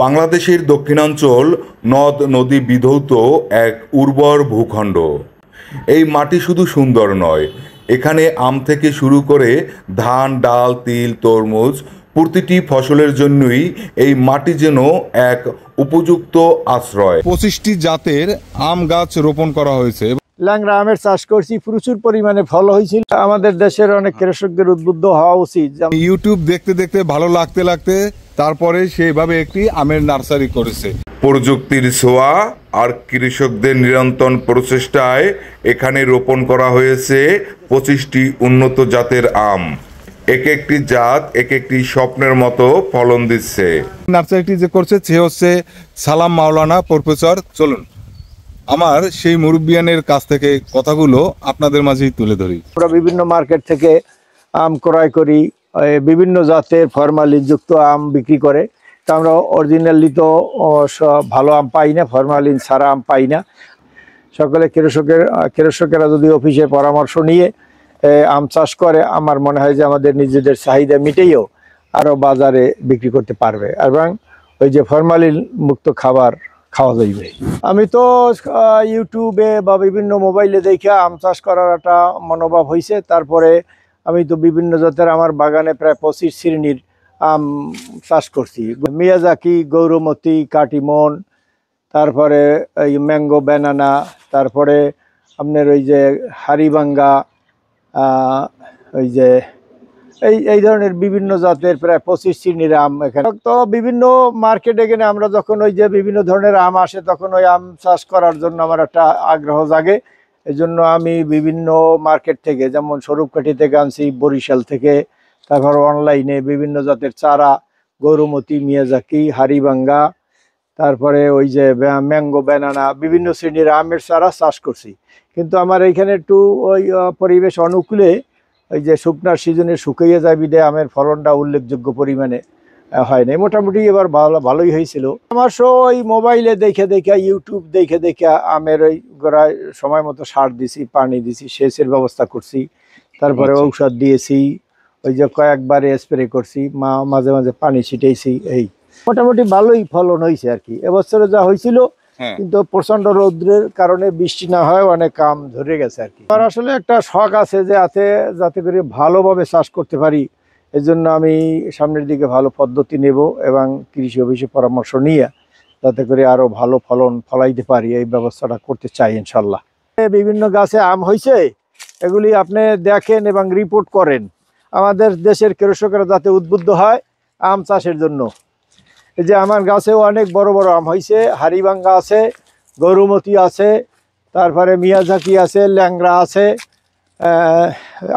বাংলাদেশের দক্ষিণাঞ্চল নদ নদী বিধৌত এক উর্বর ভূখণ্ড। এই মাটি শুধু সুন্দর নয়, এখানে আম থেকে শুরু করে ধান, ডাল, তিল, তরমুজ প্রতিটি ফসলের জন্যই এই মাটি যেন এক উপযুক্ত আশ্রয়। 25টি জাতের আম গাছ রোপণ করা হয়েছে। ল্যাংড়া আমের চাষ করছি, প্রচুর পরিমাণে ফল হয়েছিল। আমাদের দেশের অনেক কৃষকদের উদ্বুদ্ধ হওয়া উচিত। ইউটিউব দেখতে দেখতে ভালো লাগতে লাগতে তারপরে সেইভাবে একটি আমের নার্সারি করেছে। প্রযুক্তির ছোঁয়া আর কৃষকদের নিরন্তর প্রচেষ্টায় এখানে রোপণ করা হয়েছে 25টি উন্নত জাতের আম। এক একটি জাত এক একটি স্বপ্নের মতো ফলন দিচ্ছে। নার্সারিটি যে করছে সে হচ্ছে সালাম মাওলানা প্রফেসর। চলুন আমার সেই মুরব্বিয়ানের কাছ থেকে কথাগুলো আপনাদের মাঝেই তুলে ধরি। আমরা বিভিন্ন মার্কেট থেকে আম ক্রয় করি, বিভিন্ন জাতের ফরমালিনযুক্ত আম বিক্রি করে। তা আমরা অরিজিনালি তো ভালো আম পাই না, ফরমালিন ছাড়া আম পাই না। সকলে কৃষকেরা যদি অফিসে পরামর্শ নিয়ে আম চাষ করে, আমার মনে হয় যে আমাদের নিজেদের চাহিদা মিটেও আরও বাজারে বিক্রি করতে পারবে এবং ওই যে ফরমালিন মুক্ত খাবার খাওয়া যাইবে। আমি তো ইউটিউবে বা বিভিন্ন মোবাইলে দেখে আম চাষ করার একটা মনোভাব হয়েছে। তারপরে আমি তো বিভিন্ন জাতের আমার বাগানে প্রায় 25 শ্রেণীর আম চাষ করছি। মিয়াজাকি, গৌরমতি, কাটিমন, তারপরে এই ম্যাঙ্গো ব্যানানা, তারপরে আপনার ওই যে হারিবাঙ্গা, ওই যে এই ধরনের বিভিন্ন জাতের প্রায় 25 শ্রেণীর আম এখানে। তো বিভিন্ন মার্কেটে গেলে আমরা যখন ওই যে বিভিন্ন ধরনের আম আসে তখন ওই আম চাষ করার জন্য আমার একটা আগ্রহ জাগে। এজন্য আমি বিভিন্ন মার্কেট থেকে, যেমন স্বরূপকাঠি থেকে আনছি, বরিশাল থেকে, তারপর অনলাইনে বিভিন্ন জাতের চারা, গৌরমতি, মিয়াজাকি, হারিবাঙ্গা, তারপরে ওই যে ম্যাঙ্গো ব্যানানা, বিভিন্ন শ্রেণীর আমের চারা চাষ করছি। কিন্তু আমার এইখানে একটু ওই পরিবেশ অনুকূলে ওই যে শুকনার সিজনে শুকিয়ে যায় বিদে আমের ফলনটা উল্লেখযোগ্য পরিমাণে হয় নাই। মোটামুটি এবার ভালোই হয়েছিল। আমার ওই মোবাইলে দেখে দেখে, ইউটিউব দেখে দেখে আমের ওই গোড়ায় সময় মতো সার দিছি, পানি দিছি, সেচের ব্যবস্থা করছি, তারপরে ঔষধ দিয়েছি, ওই যে কয়েকবারে স্প্রে করছি, মাঝে মাঝে পানি ছিটাইছি। এই মোটামুটি ভালোই ফলন হয়েছে আর কি। এবছরে যা হয়েছিল, কিন্তু প্রচন্ড রৌদ্রের কারণে বৃষ্টি না হয় অনেক আম ধরে গেছে আর কি। আমার আসলে একটা শখ আছে যে যাতে করে ভালোভাবে চাষ করতে পারি। এজন্য আমি সামনের দিকে ভালো পদ্ধতি নেব এবং কৃষি অফিসে পরামর্শ নিয়ে যাতে করে আরো ভালো ফলন ফলাইতে পারি, এই ব্যবস্থাটা করতে চাই ইনশাল্লাহ। বিভিন্ন গাছে আম হয়েছে, এগুলি আপনি দেখেন এবং রিপোর্ট করেন। আমাদের দেশের কৃষকেরা যাতে উদ্বুদ্ধ হয় আম চাষের জন্য। এই যে আমার গাছেও অনেক বড় বড় আম হয়েছে, হারিবাঙ্গা আছে, গৌরমতি আছে, তারপরে মিয়াজাকি আছে, ল্যাংড়া আছে,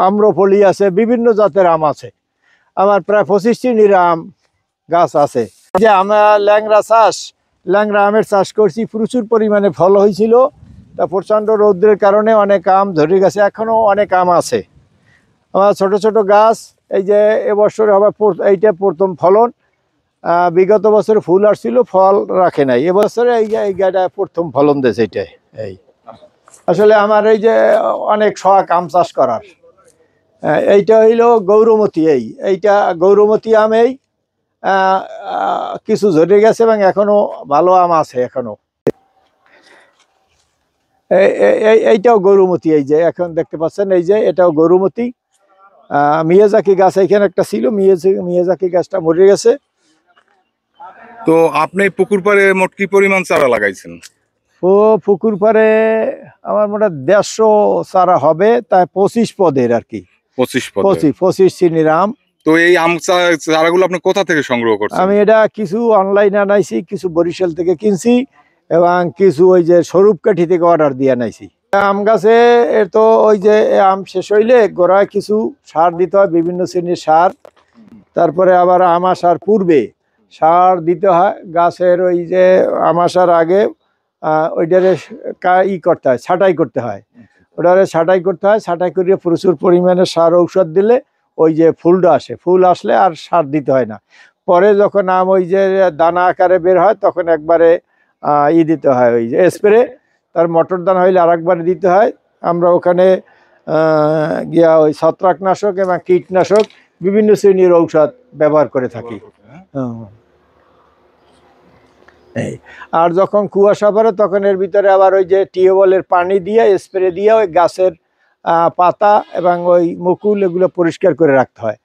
আম্রফলি আছে, বিভিন্ন জাতের আম আছে। আমার প্রায় 25 শ্রেণীর আম গাছ আছে। যে আমরা ল্যাংড়া আমের চাষ করছি, প্রচুর পরিমাণে ফল হয়েছিল। তা প্রচণ্ড রৌদ্রের কারণে অনেক আম ধরে গেছে, এখনও অনেক আম আছে। আমার ছোট ছোট গাছ, এই যে এবছর আবার এইটা প্রথম ফলন। বিগত বছর ফুল আসছিল, ফল রাখে নাই। এবছরে এই গাছটা প্রথম ফলন দিয়েছে এটাই। এই আসলে আমার এই যে অনেক শখ আম চাষ করার। এইটা হইল গৌরমতি। এইটা গৌরমতি আম। এই কিছু ঝরে গেছে এবং এখনো ভালো আম আছে এখনো। এইটাও গৌরমতি, এই যে এখন দেখতে পাচ্ছেন, এই যে এটাও গৌরমতি। মিয়াজাকি গাছ এখানে একটা ছিল, মিয়াজাকি গাছটা মরে গেছে। তো আপনি পুকুর পাড়ে মোট কি পরিমাণ চারা লাগাইছেন? ও পুকুর পাড়ে আমার মোটা 150 চারা হবে, তাই 25 পদের আর কি। 25 শ্রেণীর আম। তো এই আম চারাগুলো আপনি কোথা থেকে সংগ্রহ করছেন? আমি এটা কিছু অনলাইনে আনাইছি, কিছু বরিশাল থেকে কিনছি এবং কিছু ওই যে স্বরূপকাঠি থেকে অর্ডার দিয়ে আনাইছি। আম গাছে তো ওই যে আম শেষ হইলে গোড়ায় কিছু সার দিতে হয়, বিভিন্ন শ্রেণীর সার। তারপরে আবার আম আসার পূর্বে সার দিতে হয়। গাছের ওই যে আম আসার আগে ওইটারে করতে হয়, ছাঁটাই করতে হয়। ওটারে ছাঁটাই করতে হয়, ছাঁটাই করে প্রচুর পরিমাণে সার ঔষধ দিলে ওই যে ফুলটা আসে। ফুল আসলে আর সার দিতে হয় না। পরে যখন আম ওই যে দানা আকারে বের হয় তখন একবারে দিতে হয়, ওই যে স্প্রে। তার মটর দানা হইলে আর একবারে দিতে হয়। আমরা ওখানে গিয়া ওই ছত্রাকনাশক এবং কীটনাশক বিভিন্ন শ্রেণীর ঔষধ ব্যবহার করে থাকি। এই আর যখন কুয়াশা পড়ে তখন এর ভিতরে আবার ওই যে টিউবওয়েলের পানি দিয়ে স্প্রে দিয়ে ওই গাছের পাতা এবং ওই মুকুল এগুলো পরিষ্কার করে রাখতে হয়।